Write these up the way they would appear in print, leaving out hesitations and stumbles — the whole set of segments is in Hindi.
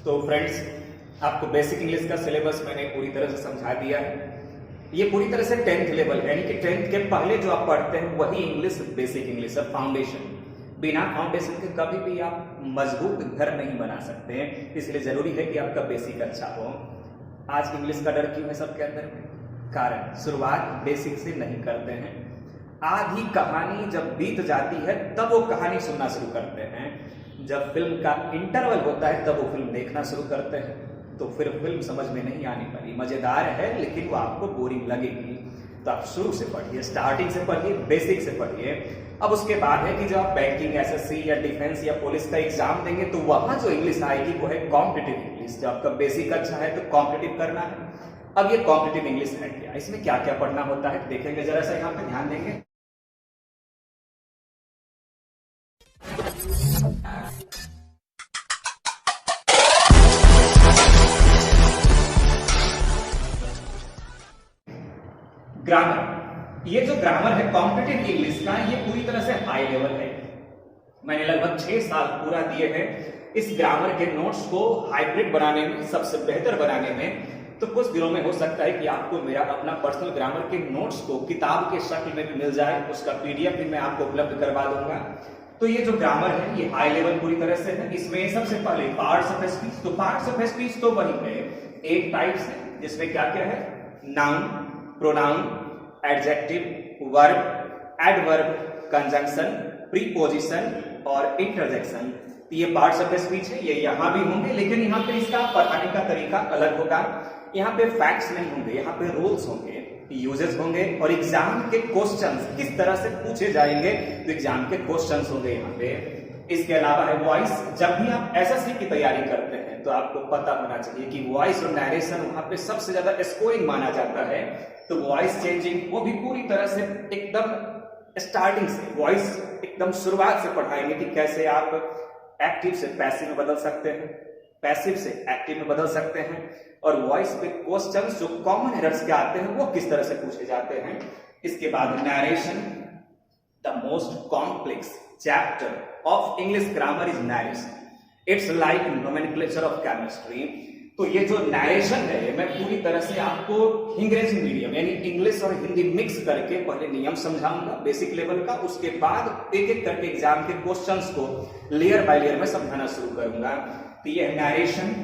तो फ्रेंड्स, आपको बेसिक इंग्लिश का सिलेबस मैंने पूरी तरह से समझा दिया है। ये पूरी तरह से 10th लेवल यानी कि 10th के पहले जो आप पढ़ते हैं वही इंग्लिश बेसिक इंग्लिश है, फाउंडेशन। बिना फाउंडेशन के कभी भी आप मजबूत घर नहीं बना सकते हैं, इसलिए जरूरी है कि आपका बेसिक अच्छा हो। आज इंग्लिश का डर क्यों है सबके अंदर? कारण शुरुआत बेसिक से नहीं करते हैं। आधी कहानी जब बीत जाती है तब वो कहानी सुनना शुरू करते हैं। जब फिल्म का इंटरवल होता है तब वो फिल्म देखना शुरू करते हैं, तो फिर फिल्म समझ में नहीं आने वाली। मजेदार है लेकिन वो आपको बोरिंग लगेगी। तो आप शुरू से पढ़िए, स्टार्टिंग से पढ़िए, बेसिक से पढ़िए। अब उसके बाद है कि जब आप बैंकिंग, एसएससी या डिफेंस या पुलिस का एग्जाम देंगे तो वहां जो इंग्लिश आएगी वो है कॉम्पिटिटिव इंग्लिश। जब आपका बेसिक अच्छा है तो कॉम्पिटिटिव करना है। अब ये कॉम्पिटिटिव इंग्लिश है क्या, इसमें क्या क्या पढ़ना होता है देखेंगे, जरा सा यहाँ पे ध्यान देंगे। ग्रामर, ये जो ग्रामर है कॉम्पिटिटिव इंग्लिश का, ये पूरी तरह से हाई लेवल है। मैंने लगभग 6 साल पूरा दिए हैं इस ग्रामर के नोट्स को हाइब्रिड बनाने में, सबसे बेहतर बनाने में। तो कुछ दिनों में हो सकता है कि आपको मेरा अपना पर्सनल ग्रामर के नोट्स को किताब के शक्ल में भी मिल जाए, उसका पीडीएफ भी मैं आपको उपलब्ध करवा दूंगा। तो ये जो ग्रामर है ये हाई लेवल पूरी तरह से है। इसमें सबसे पहले पार्ट्स ऑफ स्पीच, तो पार्ट्स ऑफ स्पीच तो वही है 8 टाइप्स है, जिसमें क्या क्या है? Noun, pronoun, adjective, verb, adverb, conjunction, preposition और इंटरजेक्शन। तो ये पार्ट्स ऑफ स्पीच है, ये यहां भी होंगे, लेकिन यहाँ पे इसका पढ़ाने का तरीका अलग होगा। यहाँ पे फैक्ट्स नहीं होंगे, यहाँ पे रूल्स होंगे, यूजेस होंगे और एग्जाम के क्वेश्चंस किस तरह से पूछे जाएंगे, तो एग्जाम के क्वेश्चंस होंगे यहाँ पे। इसके अलावा है वॉइस। जब भी आप एसएससी की तैयारी करते हैं तो आपको पता होना चाहिए कि वॉइस और नरेशन वहां पे सबसे ज्यादा स्कोरिंग माना जाता है। तो वॉइस चेंजिंग वो भी पूरी तरह से एकदम स्टार्टिंग से, वॉइस एकदम शुरुआत से पढ़ाएंगे कि कैसे आप एक्टिव से पैसिव में बदल सकते हैं, पैसिव से एक्टिव में बदल सकते हैं, और वॉइस पे क्वेश्चंस जो कॉमन एरर्स के आते हैं वो किस तरह से पूछे जाते हैं। इसके बाद narration, the most complex chapter of English grammar is narration. It's like nomenclature of chemistry. तो ये जो नरेशन है मैं पूरी तरह से आपको अंग्रेजी मीडियम यानी इंग्लिश और हिंदी मिक्स करके पहले नियम समझाऊंगा बेसिक लेवल का, उसके बाद एक एक करके एग्जाम के क्वेश्चंस को लेयर बाय लेयर में समझाना शुरू करूंगा। तो ये है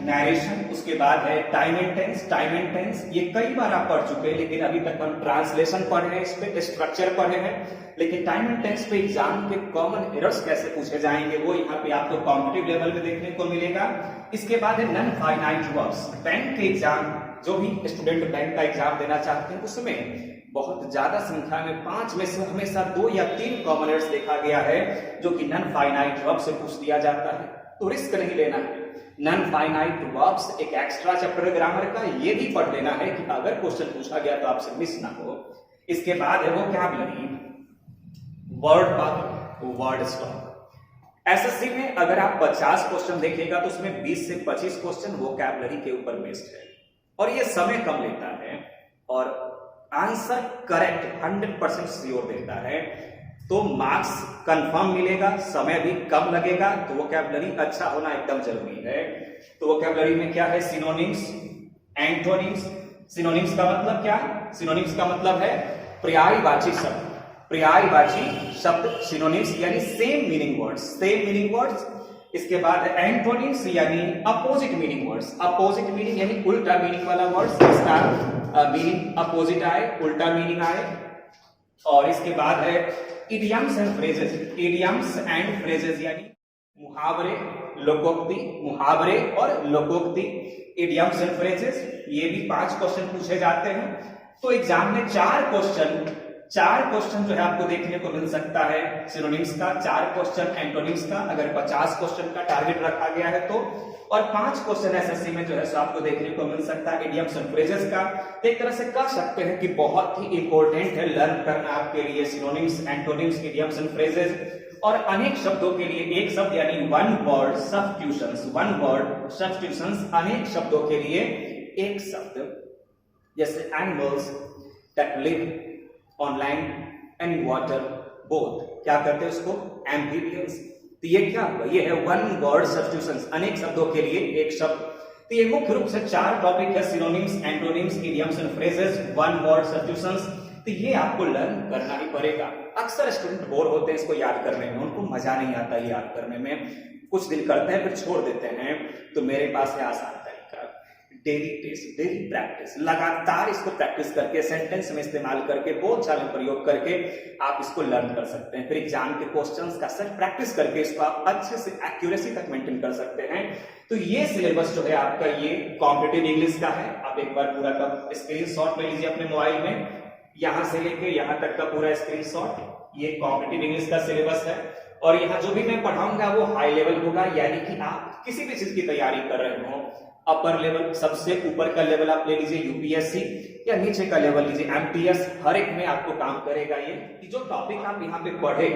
नरेशन। उसके बाद है time and tense. Time and tense ये कई बार आप पढ़ चुके हैं, लेकिन अभी तक हम ट्रांसलेशन पढ़े हैं, इस पे स्ट्रक्चर पढ़े हैं, लेकिन टाइम एंड टेंस पे एग्जाम के कॉमन एरर्स कैसे पूछे जाएंगे वो यहाँ पे आपको कॉम्पिटिटिव लेवल में देखने को मिलेगा। इसके बाद है नॉन फाइनाइट वर्ब्स। बैंक के एग्जाम, जो भी स्टूडेंट बैंक का एग्जाम देना चाहते हैं उसमें बहुत ज्यादा संख्या में 5 में से हमेशा 2 या 3 कॉमन एरर्स देखा गया है जो कि नॉन फाइनाइट वर्ब से पूछ दिया जाता है। तो रिस्क नहीं लेना है। नॉन फाइनाइट वर्ब्स एक एक्स्ट्रा चैप्टर ग्रामर का, ये भी पढ़ लेना है कि अगर क्वेश्चन पूछा गया तो आपसे मिस ना हो। इसके बाद है vocabulary, word park, word stock. SSC में अगर आप 50 क्वेश्चन देखिएगा तो उसमें 20 से 25 क्वेश्चन वोकैबुलरी के ऊपर बेस्ड है, और ये समय कम लेता है और आंसर करेक्ट 100% श्योर देता है। तो मार्क्स कंफर्म मिलेगा, समय भी कम लगेगा। तो वोकैबुलरी अच्छा होना एकदम जरूरी है। तो वोकैबुलरी में क्या है? Synonyms, antonyms. सिनोनिम्स का मतलब क्या? सिनोनिम्स का मतलब है पर्यायवाची शब्द। पर्यायवाची शब्द सिनोनिम्स यानी same meaning words, same meaning words. इसके बाद एंटोनिम्स यानी opposite meaning words. Opposite meaning यानी उल्टा मीनिंग वाला वर्ड्स, इसका मीनिंग अपोजिट आए, उल्टा मीनिंग आए। और इसके बाद है idioms and phrases. Idioms and phrases यानी मुहावरे, लोकोक्ति, मुहावरे और लोकोक्ति, इडियम्स एंड फ्रेजेस। ये भी 5 क्वेश्चन पूछे जाते हैं। तो एग्जाम में 4 क्वेश्चन जो है आपको देखने को मिल सकता है सिनोनिम्स का, 4 क्वेश्चन एंटोनिम्स का, अगर 50 क्वेश्चन का टारगेट रखा गया है तो, और 5 क्वेश्चन एसएससी में जो है सो आपको देखने को मिल सकता है इडियम्स एंड फ्रेजेस का। एक तरह से कह सकते हैं कि बहुत ही इंपॉर्टेंट है लर्न करना आपके लिए synonyms, antonyms, idioms and phrases. और अनेक शब्दों के लिए एक शब्द यानी one word substitutions, one word substitutions, अनेक शब्दों के लिए एक शब्द, जैसे animals that live on land and water both, क्या करते हैं उसको? एम्फीबियंस। तो ये क्या हुआ, ये है वन वर्ड सब्स्टिट्यूशंस, अनेक शब्दों के लिए एक शब्द। तो ये मुख्य रूप से 4 टॉपिक है, synonyms, antonyms, idioms and phrases, one word substitutions. तो ये आपको लर्न करना ही पड़ेगा। अक्सर स्टूडेंट बोर होते हैं इसको याद करने में, उनको मजा नहीं आता ये याद करने में, कुछ दिन करते हैं फिर छोड़ देते हैं। तो मेरे पास है आसान तरीका, डेली टेस्ट, डेली प्रैक्टिस, लगातार इसको प्रैक्टिस करके, सेंटेंस में इस्तेमाल करके, बोलचाल में प्रयोग करके आप इसको लर्न कर सकते हैं। फिर एग्जाम के क्वेश्चंस का सर प्रैक्टिस करके इसको आप अच्छे से एक्यूरेसी तक मेंटेन कर सकते हैं। तो ये सिलेबस जो है आपका ये कॉम्पिटिटिव इंग्लिश का है। आप एक बार पूरा का स्क्रीनशॉट ले लीजिए अपने मोबाइल में, यहां से लेके यहां तक का पूरा स्क्रीनशॉट, ये कॉम्पिटिटिव इंग्लिश का सिलेबस है। और यहाँ जो भी मैं पढ़ाऊंगा वो हाई लेवल होगा, यानी कि आप किसी भी चीज की तैयारी कर रहे हो, अपर लेवल, सबसे ऊपर का लेवल आप ले लीजिए यूपीएससी, या नीचे का लेवल लीजिए एमटीएस, हर एक में आपको काम करेगा ये। कि जो टॉपिक आप यहाँ पे पढ़े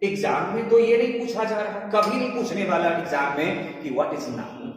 एग्जाम में, तो ये नहीं पूछा जा रहा, कभी नहीं पूछने वाला एग्जाम में कि व्हाट इज नाउन,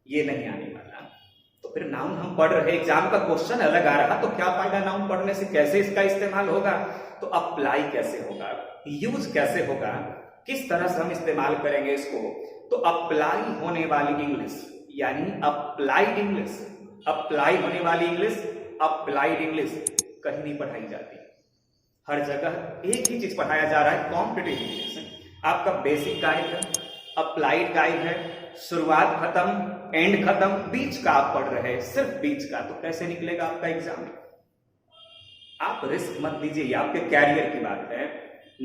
ये नहीं आने वाला। तो फिर नाउन हम पढ़ रहे, एग्जाम का क्वेश्चन अलग आ रहा, तो क्या फायदा नाउन पढ़ने से, कैसे इसका इस्तेमाल होगा, तो अप्लाई कैसे होगा, यूज कैसे होगा, किस तरह से हम इस्तेमाल करेंगे इसको। तो अप्लाई होने वाली इंग्लिश यानी अप्लाइड इंग्लिश, अप्लाई होने वाली इंग्लिश, अप्लाइड इंग्लिश कहीं नहीं पढ़ाई जाती, हर जगह एक ही चीज पढ़ाया जा रहा है, कॉम्पिटिटिव इंग्लिश। आपका बेसिक गाइड है, अप्लाइड गाइड है, शुरुआत खत्म, एंड खत्म, बीच का आप पढ़ रहे हैं, सिर्फ बीच का। तो कैसे निकलेगा आपका एग्जाम? आप रिस्क मत लीजिए, आपके कैरियर की बात है।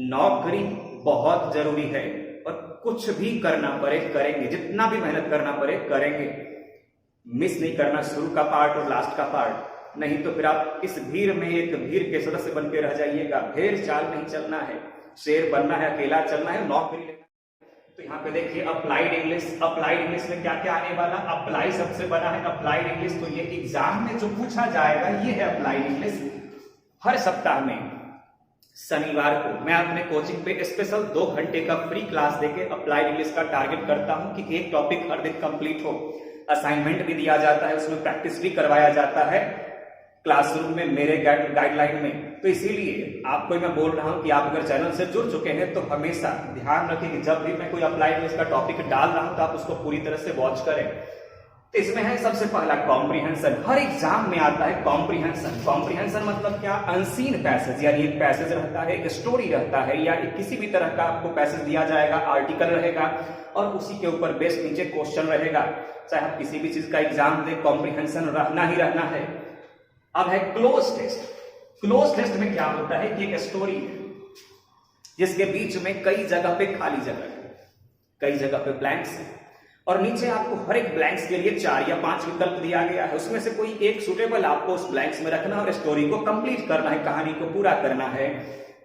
नौकरी बहुत जरूरी है और कुछ भी करना पड़े करेंगे, जितना भी मेहनत करना पड़े करेंगे। मिस नहीं करना शुरू का पार्ट और लास्ट का पार्ट, नहीं तो फिर आप इस भीड़ में एक भीड़ के सदस्य बन के रह जाइएगा। भेड़ चाल नहीं चलना है, शेर बनना है, अकेला चलना है, नौकरी लेना। तो यहाँ पे देखिए अप्लाइड इंग्लिश, अप्लाइड इंग्लिश में क्या क्या आने वाला, अप्लाई सबसे बड़ा है अप्लाइड इंग्लिश। तो ये एग्जाम में जो पूछा जाएगा ये है अप्लाइड इंग्लिश। हर सप्ताह में शनिवार को मैं अपने कोचिंग पे स्पेशल 2 घंटे का फ्री क्लास देके अप्लाइड इंग्लिश का टारगेट करता हूं कि एक टॉपिक हर दिन कंप्लीट हो। असाइनमेंट भी दिया जाता है, उसमें प्रैक्टिस भी करवाया जाता है क्लासरूम में, मेरे गाइडलाइन में। तो इसीलिए आपको मैं बोल रहा हूं कि आप अगर चैनल से जुड़ चुके हैं तो हमेशा ध्यान रखें कि जब भी मैं कोई अप्लाइड इंग्लिश का टॉपिक डाल रहा हूं तो आप उसको पूरी तरह से वॉच करें। तो इसमें है सबसे पहला कॉम्प्रिहेंशन, हर एग्जाम में आता है कॉम्प्रिहेंशन। कॉम्प्रिहेंशन मतलब क्या, अनसीन पैसेज, यानी एक पैसेज रहता है, एक स्टोरी रहता है, या किसी भी तरह का आपको पैसेज दिया जाएगा, आर्टिकल रहेगा और उसी के ऊपर बेस्ट नीचे क्वेश्चन रहेगा। चाहे आप किसी भी चीज का एग्जाम दे, कॉम्प्रिहेंशन रहना ही रहना है। अब है क्लोज टेस्ट। क्लोज टेस्ट में क्या होता है कि एक स्टोरी है जिसके बीच में कई जगह पे खाली जगह है, कई जगह पे ब्लैंक्स है, और नीचे आपको हर एक ब्लैंक्स के लिए 4 या 5 विकल्प दिया गया है। उसमें से कोई एक सुटेबल आपको उस ब्लैंक्स में रखना और स्टोरी को कंप्लीट करना है, कहानी को पूरा करना है।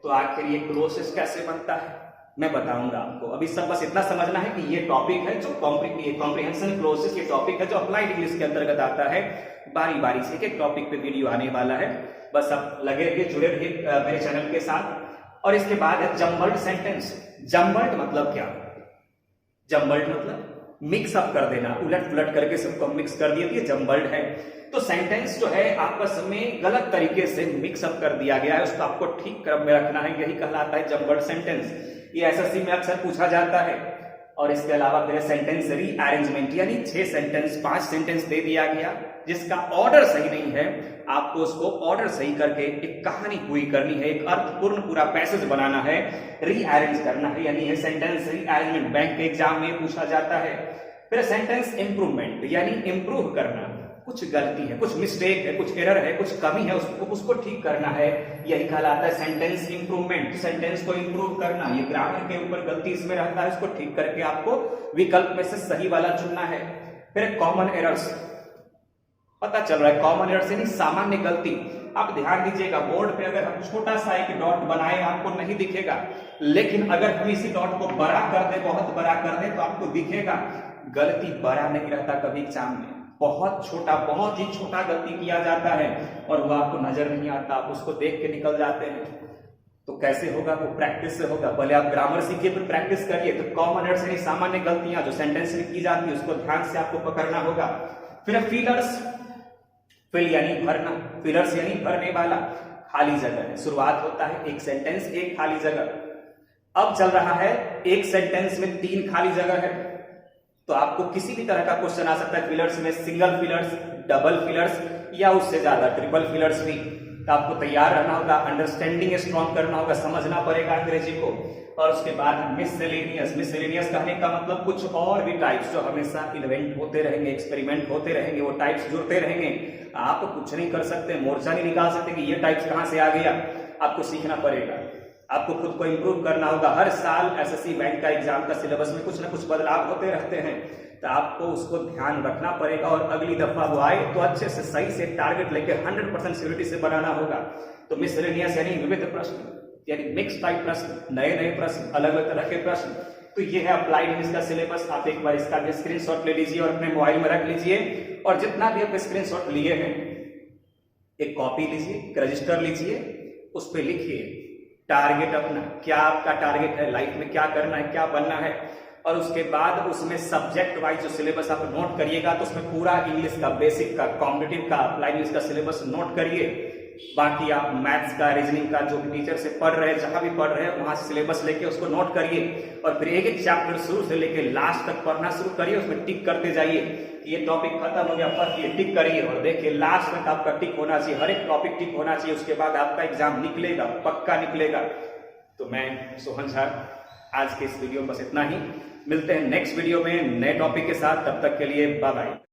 तो आखिर ये क्लोज टेस्ट कैसे बनता है मैं बताऊंगा आपको। अभी सब बस इतना समझना है कि ये टॉपिक है जो कॉम्प्रिहेंशन क्लोज टेस्ट, ये टॉपिक है जो अप्लाइड इंग्लिश के अंतर्गत आता है। बारी बारी से एक टॉपिक पे वीडियो आने वाला है, बस आप लगे रहिए, जुड़े रहिए मेरे चैनल के साथ। और इसके बाद है जम्बल्ड सेंटेंस। जम्बल्ड मतलब क्या, जम्बल्ड मतलब मिक्स अप कर देना, उलट पुलट करके सबको मिक्स कर दिया, ये जम्बल्ड है। तो सेंटेंस जो है आपस में गलत तरीके से मिक्स अप कर दिया गया है, उसको आपको ठीक क्रम में रखना है, यही कहलाता है जम्बल्ड सेंटेंस। ये एसएससी में अक्सर पूछा जाता है। और इसके अलावा फिर सेंटेंस रीअरेंजमेंट, यानी 6 सेंटेंस 5 सेंटेंस दे दिया गया जिसका ऑर्डर सही नहीं है, आपको उसको ऑर्डर सही करके एक कहानी पूरी करनी है, एक अर्थपूर्ण पूरा पैसेज बनाना है, रीअरेंज करना है, यानी ये सेंटेंस रीअरेंजमेंट बैंक के एग्जाम में पूछा जाता है। फिर सेंटेंस इंप्रूवमेंट, यानी इंप्रूव करना, कुछ गलती है, कुछ मिस्टेक है, कुछ एरर है, कुछ कमी है, उसको ठीक करना है, यही कहलाता है सेंटेंस इंप्रूवमेंट। सेंटेंस को इंप्रूव करना, ये ग्रामर के ऊपर गलती इसमें रहता है, उसको ठीक करके आपको विकल्प में से सही वाला चुनना है। फिर कॉमन एरर्स, पता चल रहा है कॉमन एरर्स यानी सामान्य गलती। आप ध्यान दीजिएगा, बोर्ड पे अगर हम छोटा सा एक डॉट बनाए आपको नहीं दिखेगा, लेकिन अगर हम इसी डॉट को बड़ा कर दे, बहुत बड़ा कर दे, तो आपको दिखेगा। गलती बड़ा नहीं रहता कभी एग्जाम में, बहुत छोटा, बहुत ही छोटा गलती किया जाता है और वो आपको नजर नहीं आता, आप उसको देख के निकल जाते हैं। तो कैसे होगा, वो प्रैक्टिस से होगा। पहले आप ग्रामर सीखिए फिर प्रैक्टिस करिए। तो कॉमन एरर्स यानी सामान्य गलतियां जो सेंटेंस में की जाती है उसको ध्यान से आपको पकड़ना होगा। फिर फिलर्स, फिल यानी भरना, फिलर्स यानी भरने वाला, खाली जगह है। शुरुआत होता है एक सेंटेंस एक खाली जगह, अब चल रहा है एक सेंटेंस में 3 खाली जगह है, तो आपको किसी भी तरह का क्वेश्चन आ सकता है फिलर्स में, सिंगल फिलर्स, डबल फिलर्स या उससे ज्यादा ट्रिपल फिलर्स भी। तो आपको तैयार रहना होगा, अंडरस्टैंडिंग स्ट्रॉन्ग करना होगा, समझना पड़ेगा अंग्रेजी को। और उसके बाद मिससेलेनियस। मिससेलेनियस कहने का मतलब कुछ और भी टाइप्स जो हमेशा इन्वेंट होते रहेंगे, एक्सपेरिमेंट होते रहेंगे, वो टाइप्स जुड़ते रहेंगे। आप कुछ नहीं कर सकते, मोर्चा नहीं निकाल सकते कि ये टाइप्स कहां से आ गया। आपको सीखना पड़ेगा, आपको खुद को इंप्रूव करना होगा। हर साल एसएससी बैंक का एग्जाम का सिलेबस में कुछ ना कुछ बदलाव होते रहते हैं, तो आपको उसको ध्यान रखना पड़ेगा। और अगली दफा वो आए तो अच्छे से सही से टारगेट लेके 100% सिक्योरिटी से बनाना होगा। तो मिसलेनियस यानी विविध प्रश्न, यानी मिक्स टाइप प्रश्न, नए नए प्रश्न, अलग अलग तरह के प्रश्न। तो ये है अप्लाइड इंग्लिश का सिलेबस। आप एक बार इसका भी स्क्रीनशॉट ले लीजिए और अपने मोबाइल में रख लीजिए। और जितना भी आप स्क्रीनशॉट लिए हैं, एक कॉपी लीजिए, एक रजिस्टर लीजिए, उस पर लिखिए टारगेट अपना, क्या आपका टारगेट है, लाइफ में क्या करना है, क्या बनना है। और उसके बाद उसमें सब्जेक्ट वाइज जो सिलेबस आप नोट करिएगा, तो उसमें पूरा इंग्लिश का, बेसिक का, कॉम्पिटिटिव का, अप्लाइड इंग्लिश का सिलेबस नोट करिए। बाकी आप मैथ्स का, रीजनिंग का जो भी टीचर से पढ़ रहे हैं, जहां भी पढ़ रहे हैं, वहां से सिलेबस लेके उसको नोट करिए। और फिर एक एक चैप्टर शुरू से लेके लास्ट तक पढ़ना शुरू करिए, उसमें टिक करते जाइए। ये टॉपिक खत्म हो गया, पढ़िए, टिक करिए और देखिए लास्ट तक आपका टिक होना चाहिए, हर एक टॉपिक टिक होना चाहिए। उसके बाद आपका एग्जाम निकलेगा, पक्का निकलेगा। तो मैं सोहन झा, आज के इस वीडियो में बस इतना ही। मिलते हैं नेक्स्ट वीडियो में नए टॉपिक के साथ, तब तक के लिए बाय बाय।